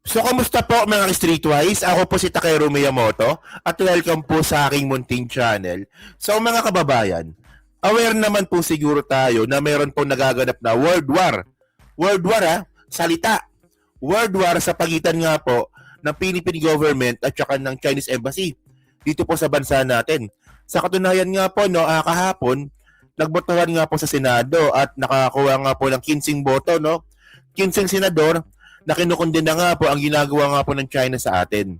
So, kamusta po mga Streetwise? Ako po si Takeru Miyamoto at welcome po sa aking munting channel. So, mga kababayan, aware naman po siguro tayo na mayroon po nagaganap na World War. World War salita. World War sa pagitan nga po ng Philippine government at saka ng Chinese Embassy dito po sa bansa natin. Sa katunayan nga po, kahapon, nagbotohan nga po sa Senado at nakakuha nga po ng 15 boto, 15 senador na kinukundina nga po ang ginagawa nga po ng China sa atin.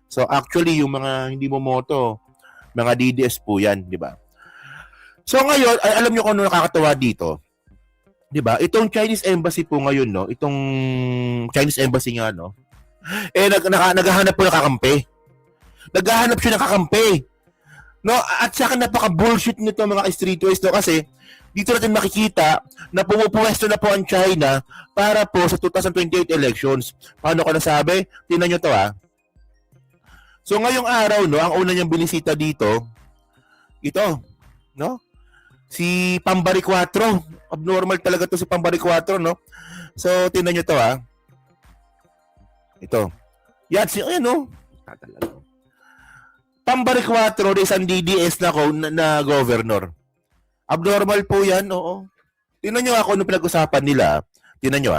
So actually, yung mga hindi mo moto, mga DDS po yan, di ba? So ngayon, alam nyo kung ano nakakatawa dito? Di ba? Itong Chinese Embassy po ngayon, itong Chinese Embassy nga, naghahanap po ng kakampi. Naghahanap siya ng kakampi. At saka napaka-bullshit nito mga streetways, kasi dito natin makikita na pumupuwesto na po ang China para po sa 2028 elections. Paano ko nasabi? Tingnan nyo to So ngayong araw, ang una niyang binisita dito, ito, si Pambari 4. Abnormal talaga to si Pambari 4, So tingnan nyo to Ito. Yan, Pambari 4 isang DDS na governor. Abnormal po yan, oo. Tingnan nyo ako nung pinag-usapan nila. Tingnan nyo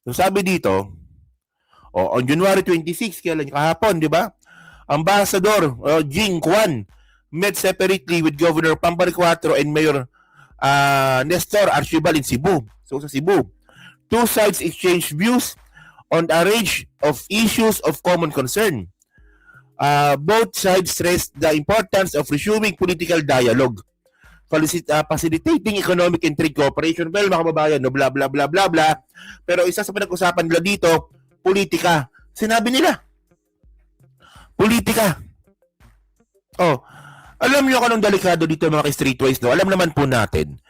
So sabi dito, on January 26, kailan kahapon, di ba? Ambassador Jing Quan met separately with Governor Pambari 4 and Mayor Nestor Archibald in Cebu. So sa Cebu, two sides exchanged views on a range of issues of common concern. Both sides stressed the importance of resuming political dialogue, facilitating economic and trade cooperation. Well, mga kababayan, blah, blah, blah, blah, blah. Pero isa sa pinag-usapan nila dito, politika. Sinabi nila, politika. Alam niyo kung anong delikado dito mga streetwise, Alam naman po natin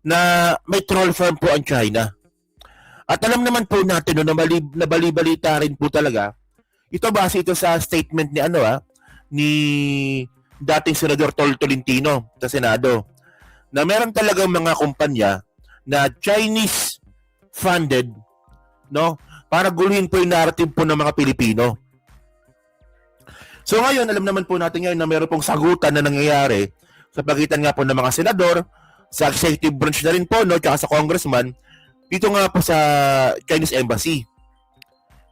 na may troll farm po ang China. At alam naman po natin na bali-balita rin po talaga. Ito base ito sa statement ni ni dating Senador Tolentino sa Senado, na meron talagang mga kumpanya na Chinese funded, para guluhin po yung narrative po ng mga Pilipino. So ngayon, alam naman po natin ngayon na meron pong sagutan na nangyayari sa pagitan nga po ng mga senador, sa executive branch na rin po, tsaka sa congressman, dito nga po sa Chinese Embassy.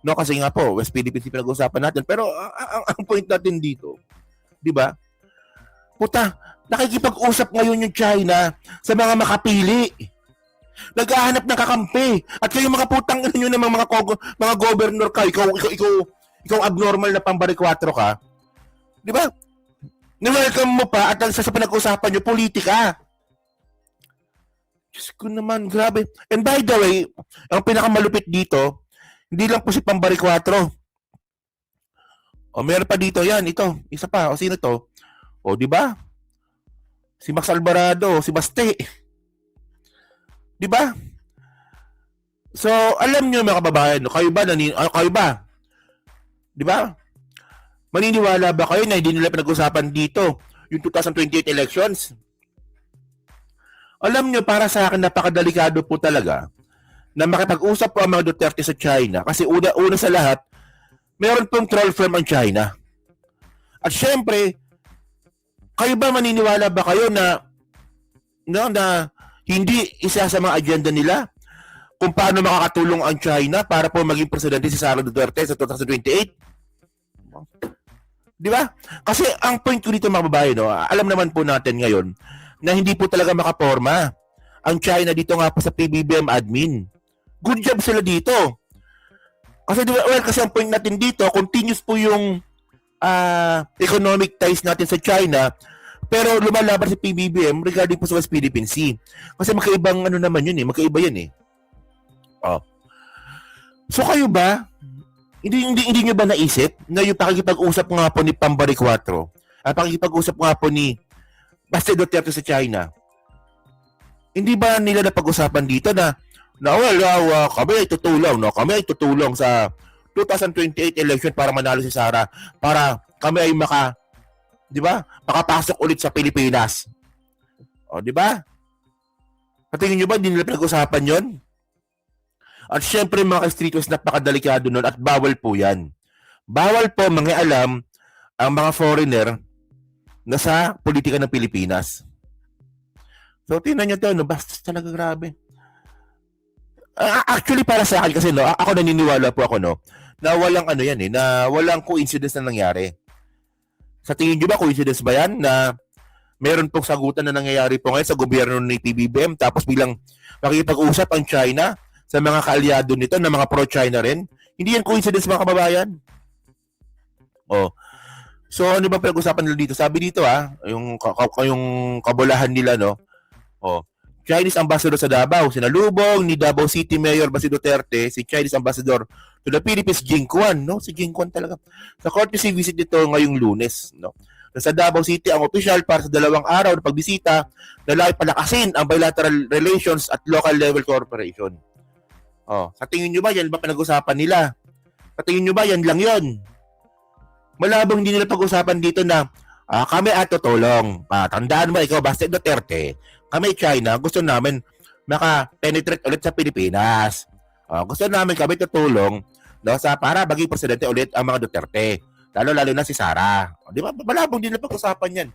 Kasi nga po, West Philippines pinag-usapan natin. Pero ang point natin dito, di ba? Puta, nakikipag-usap ngayon yung China sa mga makapili. Naghahanap ng kakampi. At kayo mga putang nyo ng mga governor ka, ikaw abnormal na Pambari 4 ka. Di ba? Ni-welcome mo pa at sa pinag-usapan nyo, politika. Diyos ko naman, grabe. And by the way, ang pinakamalupit dito, hindi lang po si Pambari 4. Meron pa dito, yan, ito. Isa pa, sino to? Di ba? Si Max Alvarado, si Baste. Di ba? So, alam niyo mga kababayan, kayo ba? Di ba? Maniniwala ba kayo na hindi nila pinag-usapan dito yung 2028 elections? Alam niyo, para sa akin, napakadelikado po talaga na makipag-usap po ang mga Duterte sa China kasi una sa lahat, meron pong troll firm ang China. At syempre, kayo ba maniniwala ba kayo na hindi isa sa mga agenda nila kung paano makakatulong ang China para po maging presidente si Sara Duterte sa 2028? Di ba? Kasi ang point ko dito mga babae, alam naman po natin ngayon na hindi po talaga makaporma ang China dito nga po sa PBBM admin. Good job sila dito. Kasi kasi ang point natin dito, continuous po yung economic ties natin sa China, pero lumalaban sa PBBM regarding po sa West Philippine Sea. Kasi magkaibang naman yun magkaiba yan So kayo ba, hindi nyo ba naisip na yung pakikipag-usap nga po ni Pambari 4, pakikipag-usap nga po ni Baste Duterte sa China, hindi ba nila napag-usapan dito na kami ay tutulong sa 2028 election para manalo si Sara, para kami ay makapasok ulit sa Pilipinas. Di ba? Katingin nyo ba, hindi nila pinag-usapan yon? At syempre mga ka-streetwise, napakadelikado nun at bawal po yan. Bawal po mangialam ang mga foreigner na sa politika ng Pilipinas. So, tingnan nyo to, no? Bastos talaga, grabe. Actually, para sa akin kasi, no, ako naniniwala po ako, no, na walang ano yan na walang coincidence na nangyari. Sa tingin nyo ba, coincidence ba yan na meron pong sagutan na nangyayari po ngayon sa gobyerno ni PBBM tapos bilang makikipag-usap ang China sa mga kaalyado nito na mga pro-China rin? Hindi yan coincidence, mga kababayan. Oh. So, ano ba pinag-usapan nila dito? Sabi dito, yung kabulahan nila, no? Oh. Chinese ambassador sa Davao, sinalubong ni Davao City Mayor Basi Duterte, si Chinese ambassador to the Philippines, Jing Quan, no? Si Jing Quan talaga. Sa courtesy visit nito ngayong Lunes, no? Sa Davao City ang opisyal para sa 2 araw na pagbisita na layong palakasin ang bilateral relations at local level cooperation. Oh, sa tingin nyo ba yan ba pinag-usapan nila? Sa tingin nyo ba yan lang yon? Malabong hindi nila pag-usapan dito na kami at tutulong. Tandaan mo, ikaw, Basti Duterte, kami China, gusto namin maka-penetrate ulit sa Pilipinas. Gusto namin kami tutulong, no, para maging presidente ulit ang mga Duterte. Lalo na si Sara. Di ba? Malabong din na pag-usapan yan.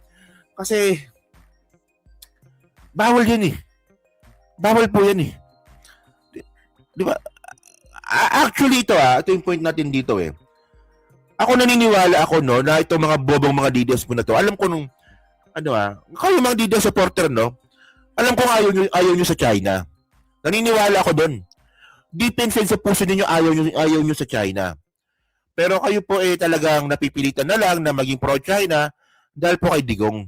Kasi, bawal yan eh. Bawal po yan eh. Di ba? Actually, ito yung point natin dito eh. Ako naniniwala ako, no, na itong mga bobong mga DDoS po na to, alam ko nung, kayo mga DDoS supporter, no, alam ko ayaw nyo sa China. Naniniwala ako doon. Deep inside sa puso ninyo, ayaw nyo sa China. Pero kayo po talagang napipilitan na lang na maging pro-China dahil po kay digong.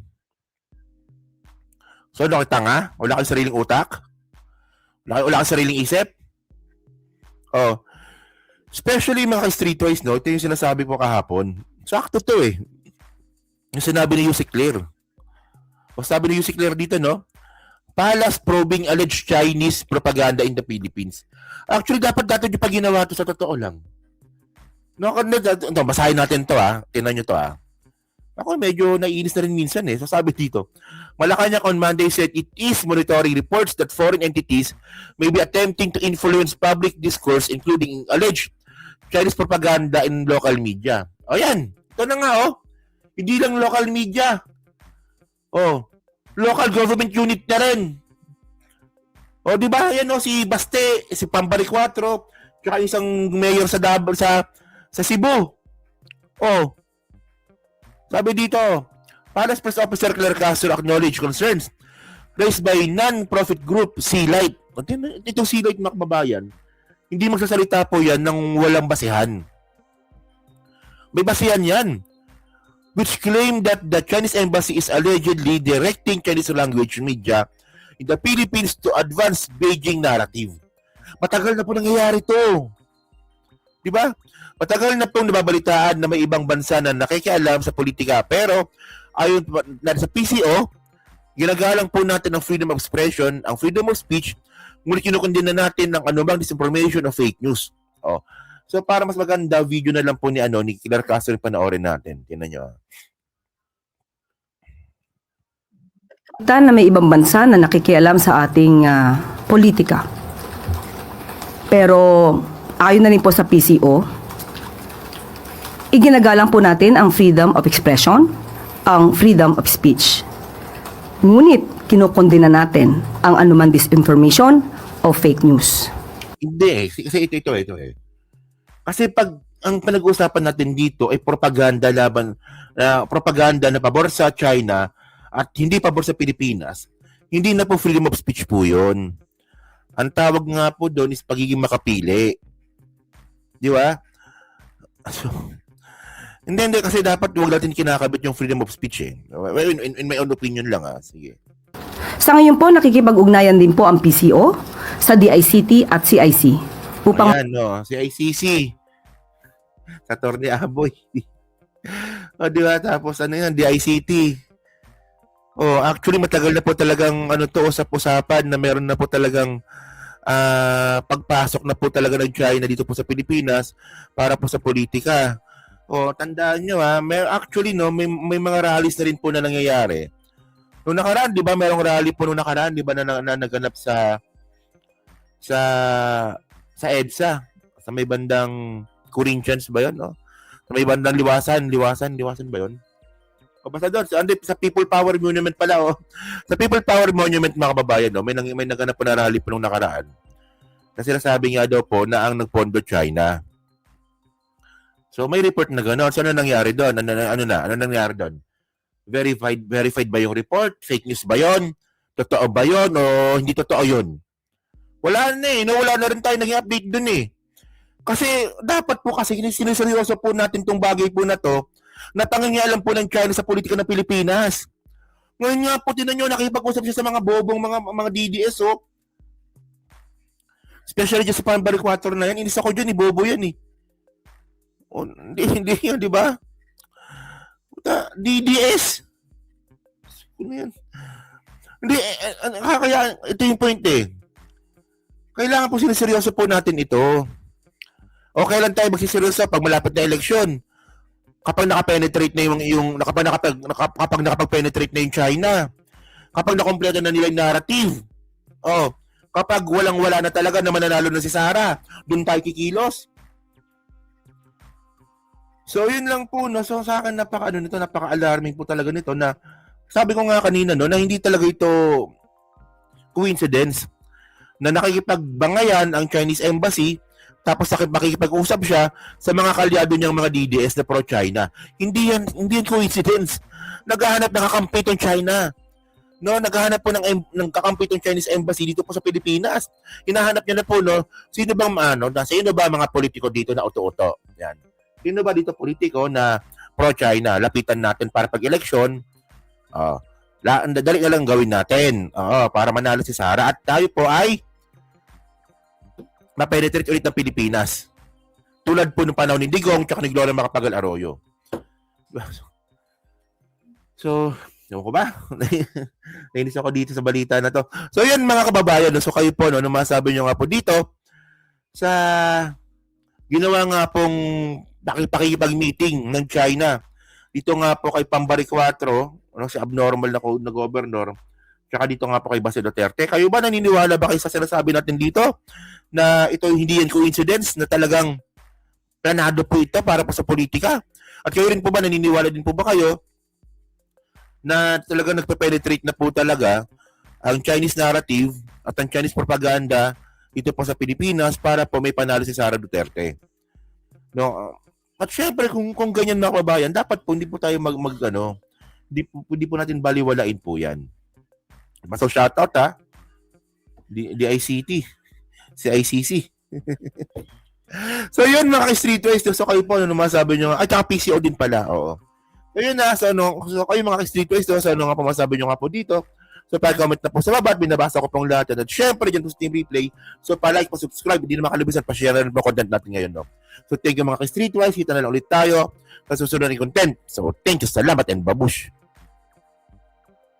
So, ano kayo tanga? Wala kang sariling utak? Wala kang sariling isip? Oh. Especially mga streetwise, no? Ito yung sinasabi ko kahapon. Sakto to eh. Yung sinabi ni Yusik Claire. O sabi ni Yusik Claire dito, no? Palace probing alleged Chinese propaganda in the Philippines. Actually, dapat yung pag ginawa to sa totoo lang. No, basahin natin to Tingnan nyo to Ako medyo naiinis na rin minsan eh. So sabi dito, Malacanang on Monday said it is monitoring reports that foreign entities may be attempting to influence public discourse including alleged Chinese propaganda in local media. O yan, ito na nga Hindi lang local media. Local government unit na rin. Di ba? Yan si Baste, si Pambari 4, tsaka isang mayor sa Cebu. Sabi dito, Palace Press Officer Claire Castro acknowledged concerns raised by non-profit group Sealight. Itong Sealight, mga kababayan, hindi magsasalita po yan ng walang basihan. May basihan yan. Which claim that the Chinese embassy is allegedly directing Chinese language media in the Philippines to advance Beijing narrative. Matagal na po nangyayari to. Di ba? Matagal na pong nababalitaan na may ibang bansa na nakikialam sa politika. Pero, ayon sa PCO, ginagalang po natin ang freedom of expression, ang freedom of speech, ngunit kinukundina natin ng anumang disinformation o fake news. So, para mas maganda, video na lang po ni Claire Castro panoorin natin. Tingnan nyo. Na may ibang bansa na nakikialam sa ating politika. Pero ayon na rin po sa PCO, iginagalang po natin ang freedom of expression, ang freedom of speech. Ngunit kinukondina natin ang anumang disinformation o fake news. Hindi kasi ito Kasi pag ang pinag-uusapan natin dito ay propaganda propaganda na pabor sa China at hindi pabor sa Pilipinas, hindi na po freedom of speech po yun. Ang tawag nga po doon is pagiging makapili. Di ba? So, hindi kasi dapat huwag natin kinakabit yung freedom of speech in my own opinion lang Sige. Sa ngayon po, nakikipag-ugnayan din po ang PCO sa DICT at CIC upang CICC sa Torne Aboy. Di ba? Tapos DICT. Actually matagal na po talagang usap-usapan na meron na po talagang pagpasok na po talaga ng China dito po sa Pilipinas para po sa politika. Tandaan nyo actually may mga rallies na rin po na nangyayari. Noong nakaraan, di ba, merong rally po noong nakaraan, di ba, na naganap sa sa EDSA, sa may bandang Corinthians ba yun, no? Sa may bandang Liwasan ba yun? O basta doon, sa People Power Monument pala, oh. Sa People Power Monument, mga kababayan, no? May naganap po na rally po nung nakaraan. Kasi nasabi nga daw po na ang nagpondo China. So may report na gano'n. So ano nangyari doon? Ano nangyari doon? Verified ba yung report? Fake news ba yon? Totoo ba yon o hindi totoo yon? Wala na eh. Wala na rin tayo naging update doon eh. Kasi dapat po kasi sinuseryoso po natin tong bagay po na to na pangingialam po ng China sa politika ng Pilipinas. Ngayon nga po, tinan nyo, nakipag-usap siya sa mga bobong, mga DDS, oh. Especially dyan sa Pambari 4 na yan. Inis ako dyan, bobo yan eh. Oh, hindi yun, di ba? DDS. Ano yan? Hindi, kaya ito yung point eh. Kailangan po sinuseryoso po natin ito. O kailan tayo magsiseryoso pag malapit na eleksyon? Kapag nakapenetrate na kapag nakapag-penetrate na yung China. Kapag nakompleto na nila yung narrative. Oh, kapag walang-wala na talaga na mananalo na si Sara, doon tayo kikilos. So, yun lang po, no? So, sa akin, napaka-alarming po talaga nito na, sabi ko nga kanina, no, na hindi talaga ito coincidence na nakikipagbangayan ang Chinese Embassy tapos makikipag-usap siya sa mga kalyado niyang mga DDS na pro-China. Hindi yan coincidence. Naghahanap ng kakampi itong China. No, naghahanap po ng kakampi itong Chinese Embassy dito po sa Pilipinas. Hinahanap niya na po, no, sino ba mga politiko dito na uto-uto? Yan. Sino ba dito politiko na pro-China? Lapitan natin para pag-eleksyon. Dali na lang gawin natin. Para manalo si Sara. At tayo po ay ma-penetrate ulit ng Pilipinas. Tulad po ng panahon ni Digong tsaka ni Gloria Macapagal Arroyo. So, ewan ko ba? Nainis ako dito sa balita na to. So, yun mga kababayan. So, kayo po, no, masabi nyo nga po dito sa ginawa nga pong pakikipag-meeting ng China. Dito nga po kay Pambari 4, si abnormal na governor, tsaka dito nga po kay Basilio Duterte. Kayo ba naniniwala ba kayo sa sinasabi natin dito na ito hindi yan coincidence na talagang planado po ito para po sa politika? At kayo rin po ba, naniniwala din po ba kayo na talagang nagpe-penetrate na po talaga ang Chinese narrative at ang Chinese propaganda dito po sa Pilipinas para po may panalo si Sara Duterte? No, at syempre kung ganyan mga kababayan, dapat po hindi po tayo hindi po natin baliwalain po 'yan. So shoutout ha. DICT, si ICC. So yun mga ka-streetwise, so kayo po ano masabi niyo at saka PCO din pala. Oo. So yun na, so kayo mga ka-streetwise, so ano nga po masabi niyo nga po dito. So, pag-comment na po sa baba at binabasa ko pong lahat. At syempre, dyan po sa Team Replay. So, pa-like, pa-subscribe. Hindi na makalimutan, pa-share na rin po content natin ngayon. No? So, thank you mga ka-streetwise. Kita na lang ulit tayo sa susunod ng content. So, thank you. Salamat and babush.